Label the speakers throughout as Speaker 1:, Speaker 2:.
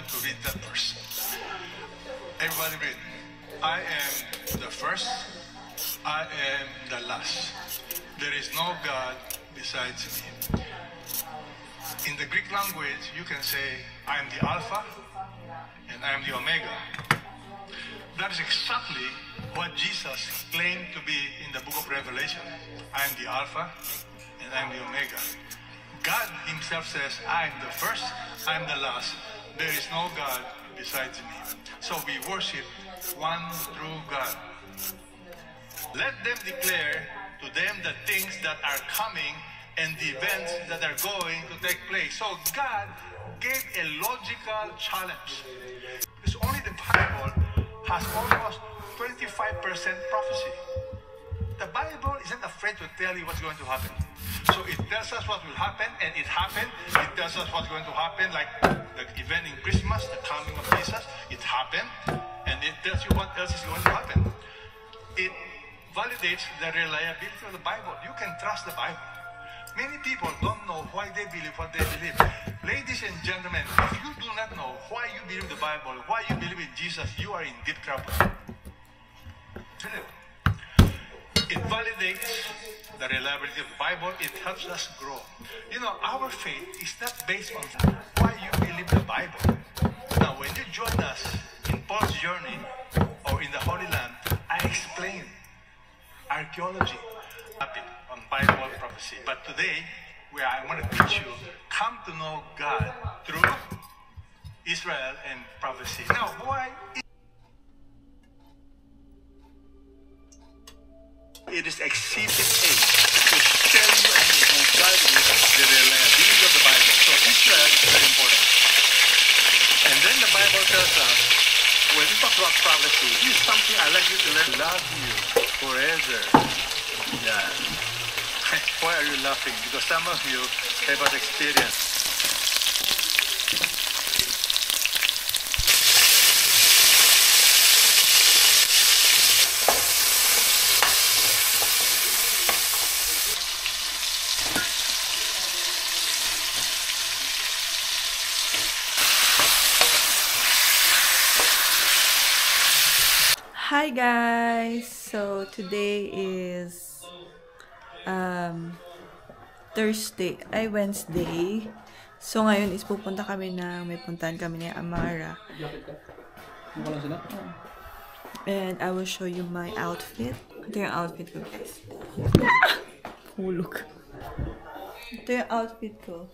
Speaker 1: you to read that verse. Everybody read. I am the first, I am the last. There is no God besides me. In the Greek language, you can say, I am the Alpha and I am the Omega. That is exactly what Jesus claimed to be in the book of Revelation. I am the Alpha and I am the Omega. God himself says, I am the first, I am the last. There is no God besides me. So we worship one true God. Let them declare to them the things that are coming and the events that are going to take place. So God gave a logical challenge. Because only the Bible has almost 25% prophecy. The Bible isn't afraid to tell you what's going to happen. So it tells us what will happen, and it happened. It tells us what's going to happen, like the event in Christmas, the coming of Jesus. It happened, and it tells you what else is going to happen. It validates the reliability of the Bible. You can trust the Bible. Many people don't know why they believe what they believe. Ladies and gentlemen, if you do not know why you believe the Bible, why you believe in Jesus, you are in deep trouble. It validates the reliability of the Bible. It helps us grow. You know, our faith is not based on why you believe the Bible. Now, when you join us in Paul's journey or in the Holy Land, I explain archaeology on Bible prophecy. But today, where I want to teach you, come to know God through Israel and prophecy. Now, why? It is Exhibit A to tell you and who God is, the reliability of the Bible. So Israel is very important. And then the Bible tells us, when we talk about prophecy, this is something I like you to learn. Love you forever. Yeah. Why are you laughing? Because some of you have an experience.
Speaker 2: Hi guys! So today is Wednesday. So ngayon is pupunta kami may puntahan kami ni Amara. And I will show you my outfit. Ito yung outfit ko, guys. Hulog. Ito yung outfit ko.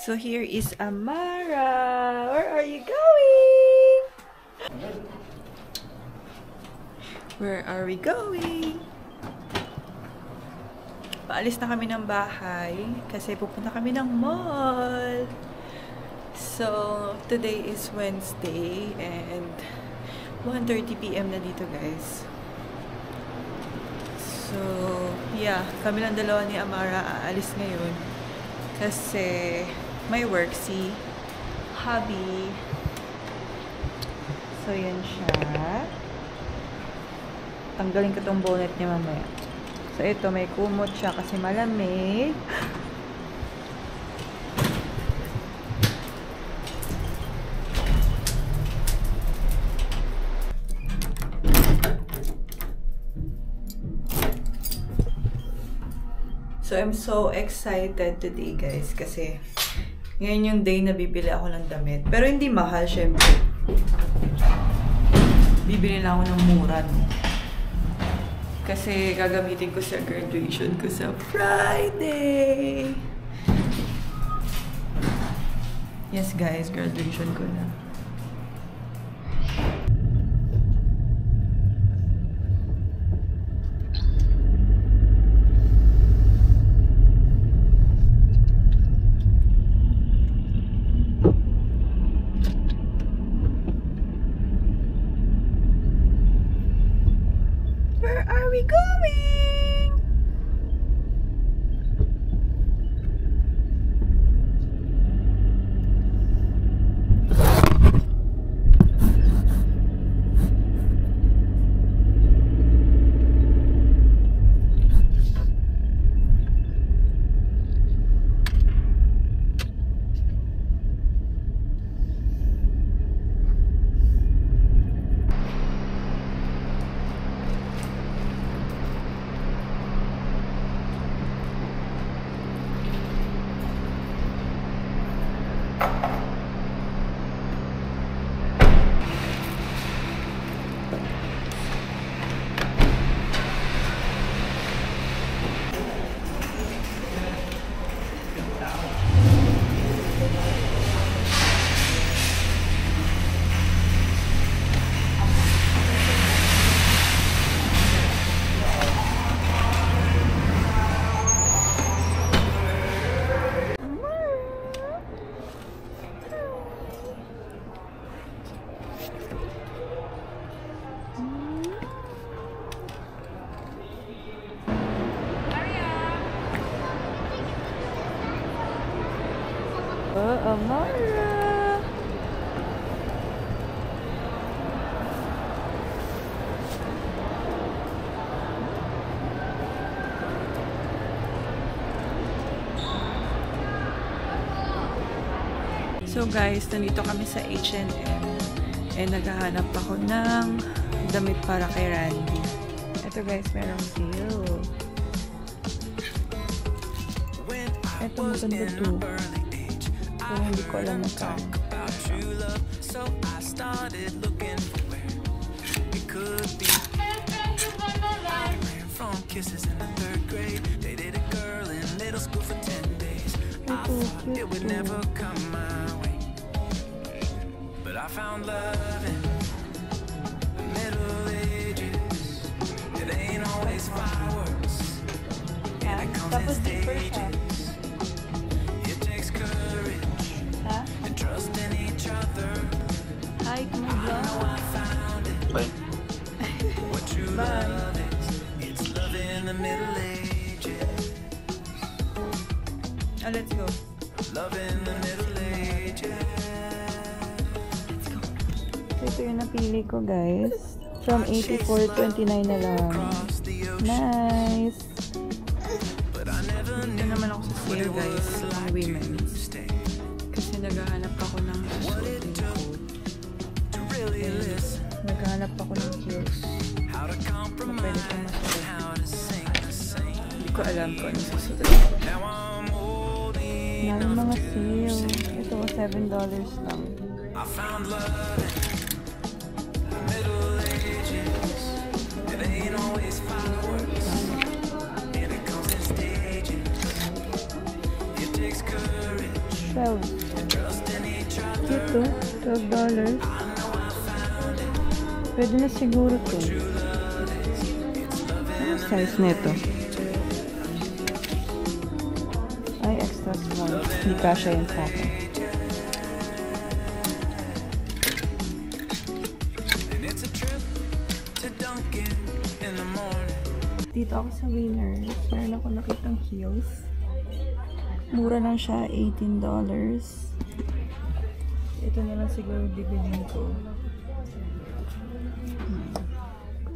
Speaker 2: So here is Amara. Where are you going? Where are we going? Paalis na kami ng bahay kasi pupunta kami ng mall. So today is Wednesday and 1:30 PM na dito, guys. So yeah, kami lang dalawa ni Amara aalis ngayon kasi may work si hubby. So, yan siya. Tanggalin ko tong bonnet niya mamaya. So, ito, may kumot siya kasi malamig. So, I'm so excited today, guys, kasi ngayon yung day na bibili ako ng damit. Pero hindi mahal, syempre. Bibili lang ako ng mura, no? Kasi gagamitin ko sa graduation ko sa Friday. Yes, guys, graduation ko na. Where are we going? Amara! So guys, nandito kami sa H&M and naghahanap ako ng damit para kay Randy. Ito guys, merong sale. Ito maganda to. Pero hindi ko alam na ka.
Speaker 3: I found love in the Middle Ages. It ain't always fireworks, and it comes in stages. It takes courage and trust in each other.
Speaker 2: Hi, come on,
Speaker 3: I found it.
Speaker 1: Bye.
Speaker 3: What true love is, it's love in the Middle Ages.
Speaker 2: Oh, let's go.
Speaker 3: Love in the Middle Ages.
Speaker 2: Ito yung napili ko guys. From 84, 29 na lang. Nice! Dito naman ako sa sale guys, sa women's. Kasi naghahanap ako ng susuotin ko. Naghahanap ako ng heels. Na pwede ko masuot. Hindi ko alam kung ano susuotin ko. Maraming mga sale. Ito $7 lang.
Speaker 3: I found love in the Middle Ages. It ain't always fireworks, and it comes in stages. It takes courage,
Speaker 2: 12.
Speaker 3: trust in each other.
Speaker 2: Ito, $12. Pwede na siguro to. Ano size nito? Ay, extra small. Hindi kasha yun sa akin. Dito ako sa Winners. Meron ako nakitang heels. Mura lang siya, $18. Ito na lang siguro bibilhin ko.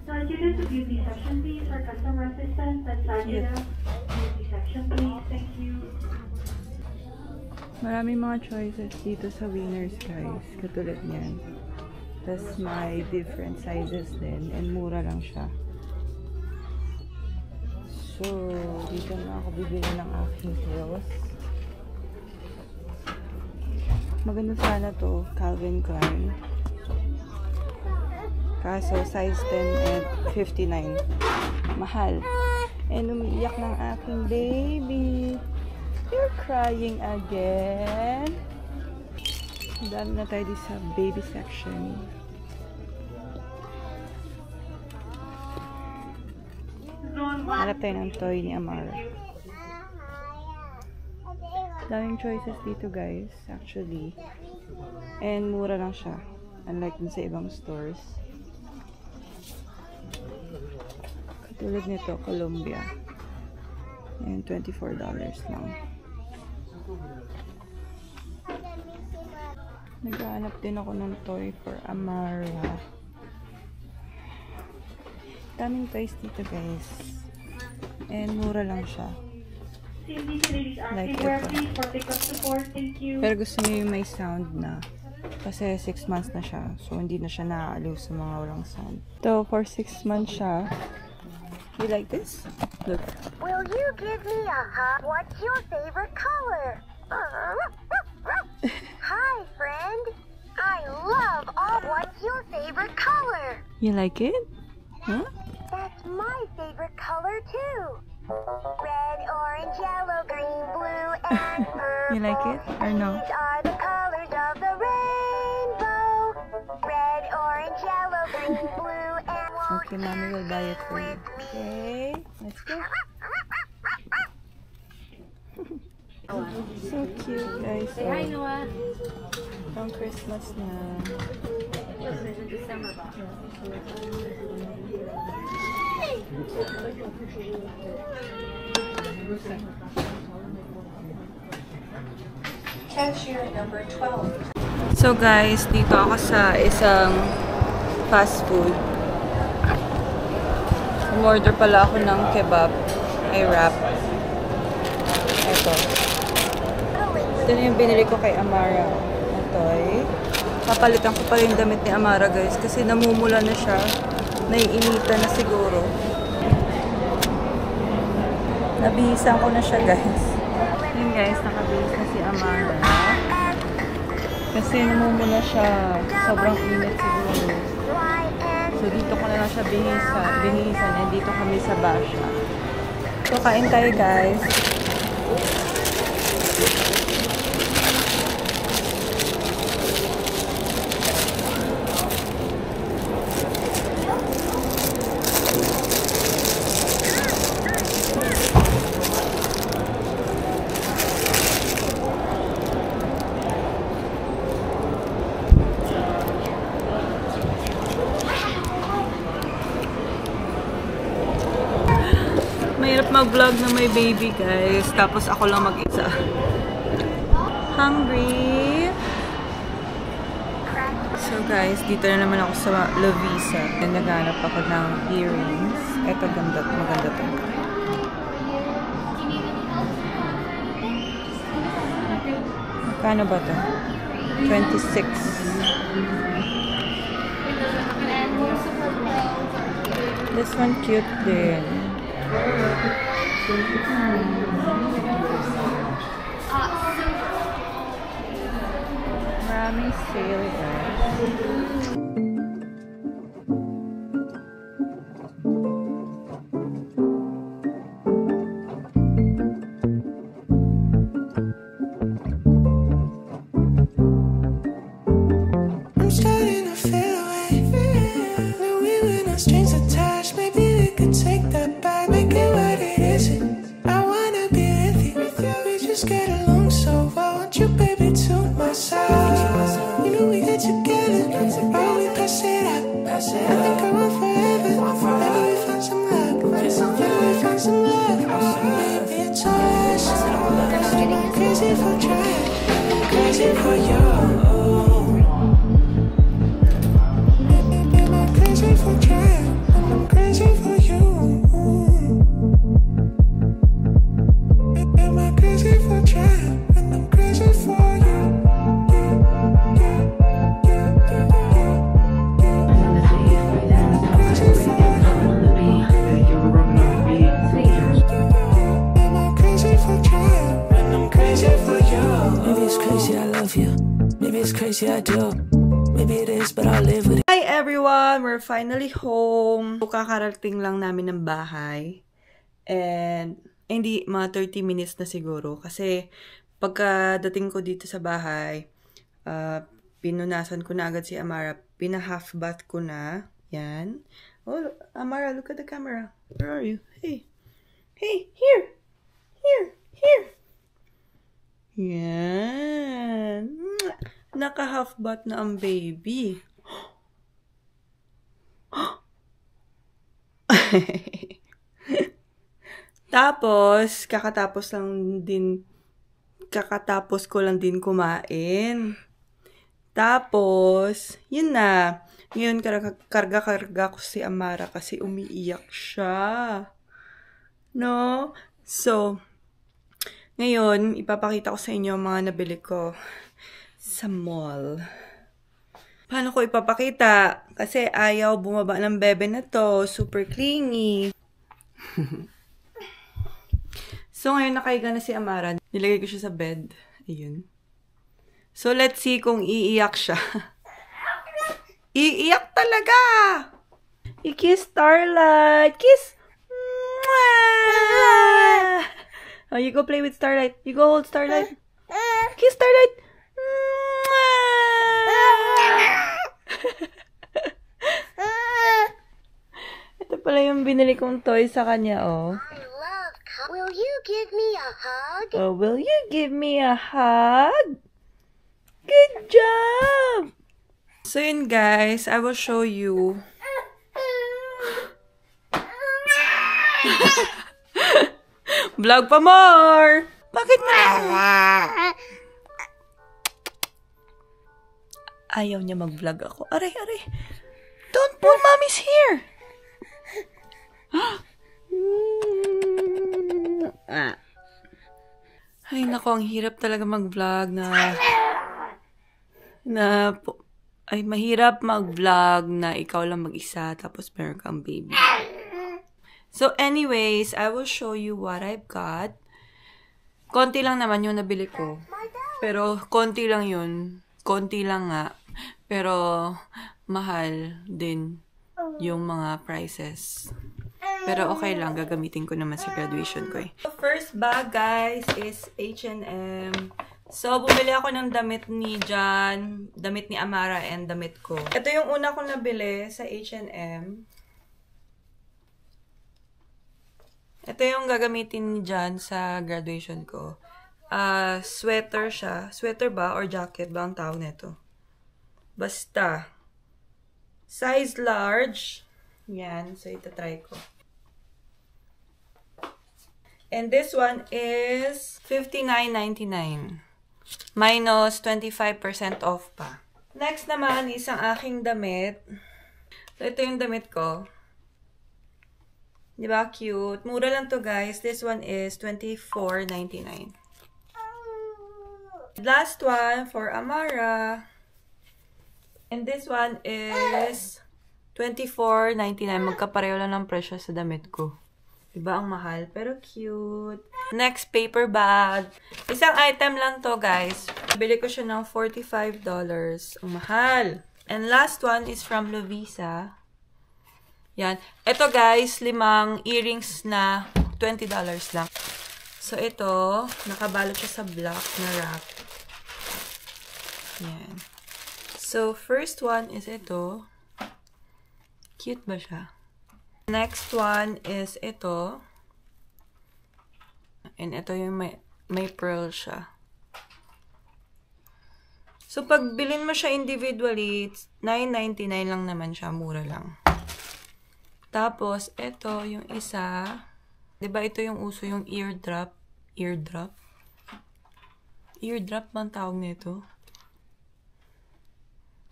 Speaker 4: Sorry, you go to beauty section, please, for customer assistance. That's Sajida. Beauty section, please. Thank you.
Speaker 2: Maraming mga choices dito sa Winners, guys. Katulad niyan. Tapos may different sizes din. And mura lang siya. So, dito na ako bibili ng aking heels. Maganda sana to, Calvin Klein. Kaso, size 10 and 59. Mahal. And umiiyak ng aking baby. You're crying again. Dami na tayo dito sa baby section. Hanap tayo ng toy ni Amara. Daming choices dito guys, actually. And mura lang siya. Unlike dun sa ibang stores. Katulad nito, Columbia. And $24 lang. Naghahanap din ako ng toy for Amara. Daming toys dito guys. And mura lang siya. Like ito. Pero gusto niyo yung may sound na. Kasi 6 months na siya. So hindi na siya naaaliw sa mga walang sound. So for 6 months siya. You like this? Look.
Speaker 5: Will you give me a hug? What's your favorite color? Hi, friend. I love all. What's your favorite color?
Speaker 2: You like it? Huh?
Speaker 5: That's my favorite color too. Red, orange, yellow, green, blue, and purple.
Speaker 2: You like it or no?
Speaker 5: These are the colors of the rainbow. Red, orange, yellow, green, blue, and
Speaker 2: Okay, mommy will buy it for you. Okay, let's go. So cute, guys. Say hi, Noah. Pang Christmas na. Cashier number 12. So guys, dito ako sa isang fast food. Umorder pala ako ng kebab. Ay wrap. Ito. Ito na yung binili ko kay Amara. Ito eh. Papalitan ko pala yung damit ni Amara guys. Kasi namumula na siya. Naiinitan na siguro. Nabihisan ko na siya guys. Yun guys, nakabihis na si Amara. Kasi namumula siya. Sobrang init siguro. So dito ko na lang siya bihisan. And dito kami sa Basha. So kain tayo guys. Mahirap mag-vlog na may baby, guys. Tapos ako lang mag-isa. Hungry! So, guys, dito na naman ako sa Lovisa. Naghanap ako ng earrings. Eto, maganda to. Magkano ba to? 26. This one cute din. Maraming sale guys.
Speaker 3: I'm starting to feel away. Knew we were not strings attached. Maybe we could take that back, make it what it isn't. I wanna be with you. We just get along so well. Want you, baby, to my side. You know we get together. Why we pass it up? I think I want forever. Maybe we find some luck. Maybe we find some love. Maybe it's us. I'm crazy for trying. I'm crazy for you. Crazy for trying, I'm crazy for you. Am I crazy for trying, and I'm crazy for you. Crazy for Am I crazy for trying, and I'm crazy for you. Maybe it's crazy I love you. Maybe it's crazy I do. Maybe it is, but I'll live with it.
Speaker 2: Hi everyone! We're finally home. Kakarating lang namin ng bahay. And, hindi, mga 30 minutes na siguro. Kasi, pagkadating ko dito sa bahay, pinunasan ko na agad si Amara. Pina-half bath ko na. Yan. Oh, Amara, look at the camera. Where are you? Hey. Hey, here. Here. Here. Yan. Naka-half bath na ang baby. Tapos, kakatapos ko lang din kumain. Tapos, yun na. Ngayon, karga ko si Amara kasi umiiyak siya. No? So, ngayon, ipapakita ko sa inyo ang mga nabili ko sa mall. Paano ko ipapakita? Kasi ayaw bumaba ng bebe na to. Super clingy. So, ngayon nakahiga na si Amara. Nilagay ko siya sa bed. Ayun. So, let's see kung iiyak siya. Iiyak talaga! I-kiss Starlight! Kiss! Mwah! Oh, you go play with Starlight. You go hold Starlight. Kiss Starlight! Ito pala yung binili kong toy sa kanya, oh.
Speaker 5: Will you give me a hug?
Speaker 2: Oh, will you give me a hug? Good job! So yun guys, I will show you. Vlog pa more! Bakit mo? Ayaw niya mag-vlog ako. Aray, aray. Don't pull mommy's hair. Ay, nako, ang hirap talaga mag-vlog ay, mahirap mag-vlog na ikaw lang mag-isa tapos meron kang baby. So, anyways, I will show you what I've got. Konti lang naman yung nabili ko. Pero, konti lang yun. Konti lang nga. Pero, mahal din yung mga prices. Pero okay lang, gagamitin ko naman sa graduation ko eh. The first bag, guys, is H&M. So, bumili ako ng damit ni John, damit ni Amara, and damit ko. Ito yung una kong nabili sa H&M. Ito yung gagamitin ni John sa graduation ko. Sweater siya. Sweater ba or jacket ba ang tawag nito? Basta. Size large. Yan. So, itatry ko. And this one is $59.99. Minus 25% off pa. Next naman is ang aking damit. So, ito yung damit ko. Diba? Cute. Mura lang to, guys. This one is $24.99. Last one for Amara. And this one is $24.99. Magkapareho lang ng presyo sa damit ko. Diba ang mahal? Pero cute. Next, paper bag. Isang item lang to, guys. Bili ko siya ng $45. Ang mahal. And last one is from Lovisa. Yan. Ito, guys, 5 earrings na $20 lang. So, ito, nakabalot siya sa black na wrap. Yan. So, first one is ito. Cute ba siya? Next one is ito. And ito yung may pearl siya. So, pag bilhin mo siya individually, $9.99 lang naman siya. Mura lang. Tapos, ito yung isa. Diba ito yung uso, yung eardrop? Eardrop? Eardrop ba ang tawag nito?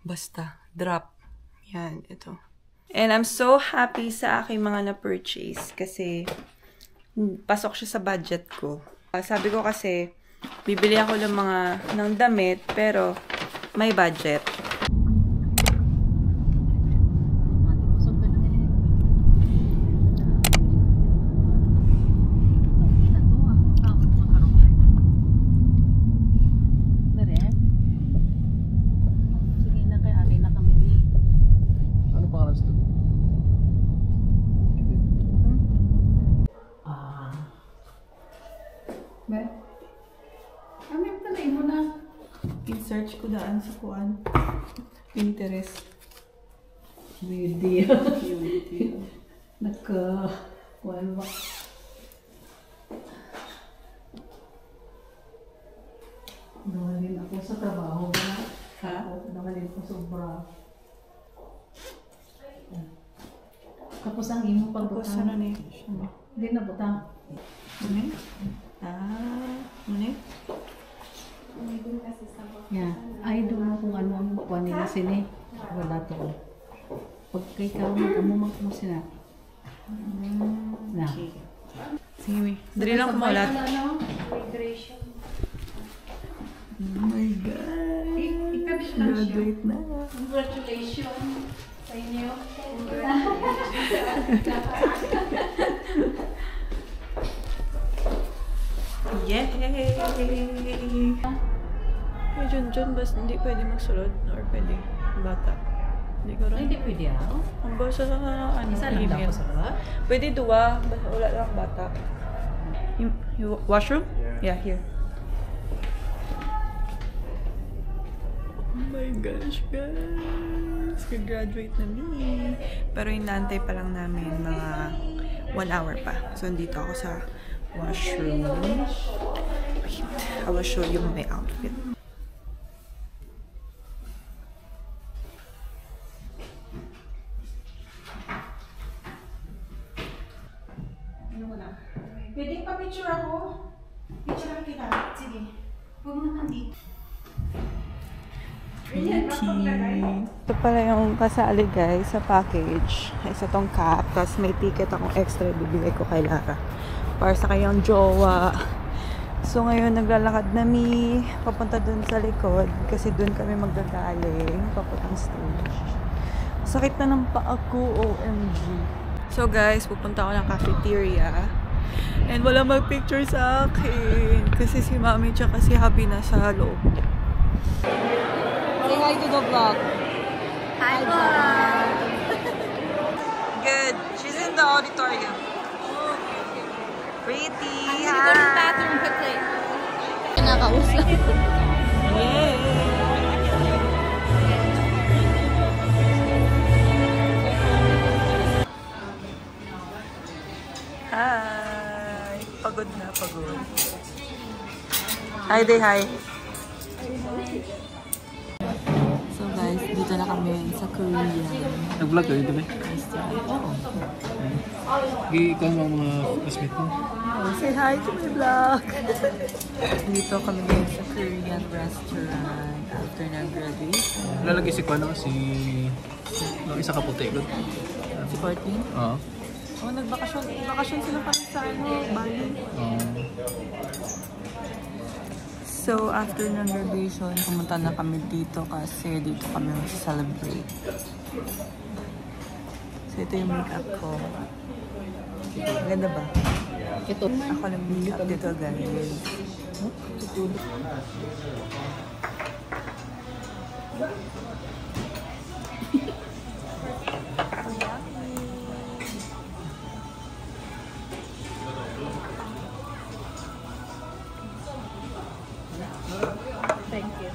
Speaker 2: Basta. Drop. Yan, ito. And I'm so happy sa aking mga na-purchase kasi pasok siya sa budget ko. Sabi ko kasi, bibili ako ng damit pero may budget. I-search ko daan sa kuan. Pinterest.
Speaker 6: Beauty. Kuan ba? Nakalin ako sa trabaho ba?
Speaker 2: Ha?
Speaker 6: Nakalin ko sobra. Kapos ang imo
Speaker 2: Tapos
Speaker 6: pagbutang.
Speaker 2: ano ni?
Speaker 6: Hindi na butang.
Speaker 2: Ano? Ano?
Speaker 6: Yeah. Ay, doon mo kung ano ang kuha nila sini. Wala to ko. Pag kay ka mag-amumang mo sila. Na.
Speaker 2: Sige, May. Dali lang kumulat.
Speaker 4: Migration.
Speaker 2: Oh my God. Graduate na.
Speaker 4: Congratulations sa inyo.
Speaker 2: Yay! Hey, Junjun, basta hindi pwede magsulod or pwede bata. Hindi ko
Speaker 6: Ay,
Speaker 2: rin.
Speaker 6: hindi pwede ako.
Speaker 2: Ang basa sa ano,
Speaker 6: Isa lang
Speaker 2: email.
Speaker 6: daw sa ba?
Speaker 2: Pwede dua, basta wala lang bata. Yung washroom? Yeah, here. Oh my gosh, guys! Graduate na me. Pero inaantay pa lang namin mga 1 hour pa. So, nandito ako sa washroom. Wait, I will show you my outfit.
Speaker 7: Pwede pa picture ako? Picture kita. Sige. Huwag mo na dito.
Speaker 2: Pretty. Ito pala yung kasali guys sa package. Isa tong cap. Tapos may ticket akong extra bibigay ko kay Lara. Para sa kanyang jowa. So ngayon naglalakad na mi papunta dun sa likod. Kasi dun kami magdagaling. Papuntang stage. Sakit na ng paa ko. OMG. So guys, pupunta ako ng cafeteria. And wala mag-picture sa akin. Kasi si Mami tsaka si Happy na sa loob. Say hi to the vlog.
Speaker 5: Hi, vlog.
Speaker 2: Good. She's in the auditorium. Pretty.
Speaker 5: Go to the bathroom quickly. Kinakausap.
Speaker 2: Yay! Hi! Pagod na, pagod. Hi, day, hi. So guys, dito na kami sa Korea.
Speaker 8: Nag-vlog ka dito ba?
Speaker 2: Oo.
Speaker 8: Ikaw ang mga classmate mo?
Speaker 2: Oh, say hi to my vlog! Dito kami ngayon sa Korean restaurant after ng graduation.
Speaker 8: Lalagay si Kwano, si... Yung isa ka puti.
Speaker 2: Si Courtney?
Speaker 8: Oo.
Speaker 2: Oh, nagbakasyon. Bakasyon sila kami sa Bali. So, after ng graduation, pumunta na kami dito kasi dito kami mag-celebrate. So, ito yung makeup ko. Ganda ba? Ito. Ako ng makeup dito, guys. Thank you.